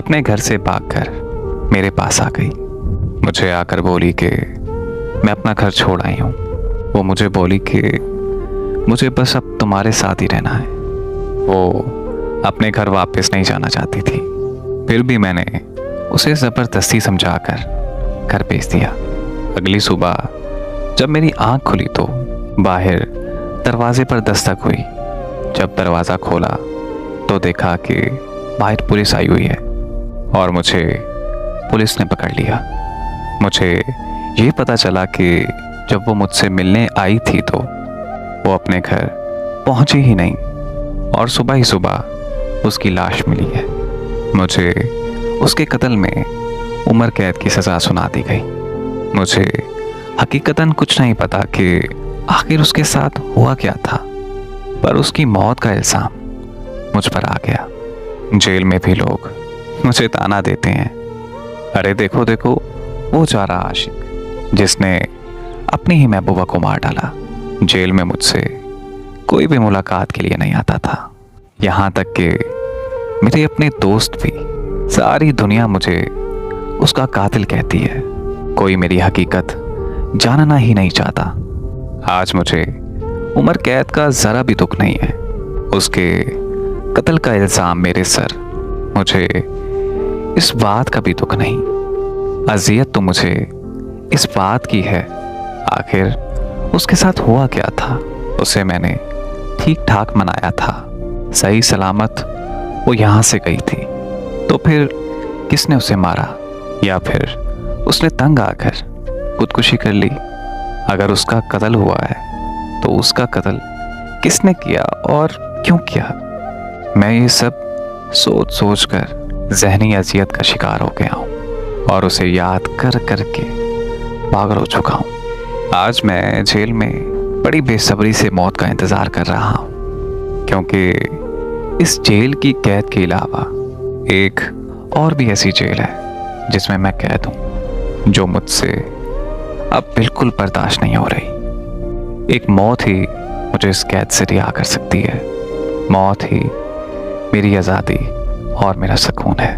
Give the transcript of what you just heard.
अपने घर से भागकर मेरे पास आ गई। मुझे आकर बोली कि मैं अपना घर छोड़ आई हूँ। वो मुझे बोली कि मुझे बस अब तुम्हारे साथ ही रहना है। वो अपने घर वापस नहीं जाना चाहती थी, फिर भी मैंने उसे ज़बरदस्ती समझाकर घर भेज दिया। अगली सुबह जब मेरी आँख खुली तो बाहर दरवाजे पर दस्तक हुई। जब दरवाज़ा खोला तो देखा कि बाहर पुलिस आई हुई है और मुझे पुलिस ने पकड़ लिया। मुझे ये पता चला कि जब वो मुझसे मिलने आई थी तो वो अपने घर पहुंची ही नहीं और सुबह ही सुबह उसकी लाश मिली है। मुझे उसके कत्ल में उम्र कैद की सज़ा सुना दी गई। मुझे हकीकतन कुछ नहीं पता कि आखिर उसके साथ हुआ क्या था, पर उसकी मौत का इल्ज़ाम मुझ पर आ गया। जेल में भी लोग मुझे ताना देते हैं, अरे देखो देखो वो जा रहा आशिक जिसने अपनी ही महबूबा को मार डाला। जेल में मुझसे कोई भी मुलाकात के लिए नहीं आता था, यहाँ तक कि मेरे अपने दोस्त भी, सारी दुनिया मुझे उसका कातिल कहती है। कोई मेरी हकीकत जानना ही नहीं चाहता। आज मुझे उम्र कैद का ज़रा भी दुख नहीं है, उसके कत्ल का इल्ज़ाम मेरे सर। मुझे इस बात का भी दुख नहीं। अज़ियत तो मुझे इस बात की है, आखिर उसके साथ हुआ क्या था। उसे मैंने ठीक ठाक मनाया था, सही सलामत वो यहाँ से गई थी, तो फिर किसने उसे मारा? या फिर उसने तंग आकर खुदकुशी कर ली? अगर उसका कत्ल हुआ है तो उसका कत्ल किसने किया और क्यों किया? मैं ये सब सोच सोच कर ज़हनी अज़ियत का शिकार हो गया हूँ और उसे याद कर कर के पागल हो चुका हूँ। आज मैं जेल में बड़ी बेसब्री से मौत का इंतज़ार कर रहा हूँ, क्योंकि इस जेल की कैद के अलावा एक और भी ऐसी जेल है जिसमें मैं कैद हूँ, जो मुझसे अब बिल्कुल बर्दाश्त नहीं हो रही। एक मौत ही मुझे इस कैद से रिहा कर सकती है। मौत ही मेरी आज़ादी और मेरा सुकून है।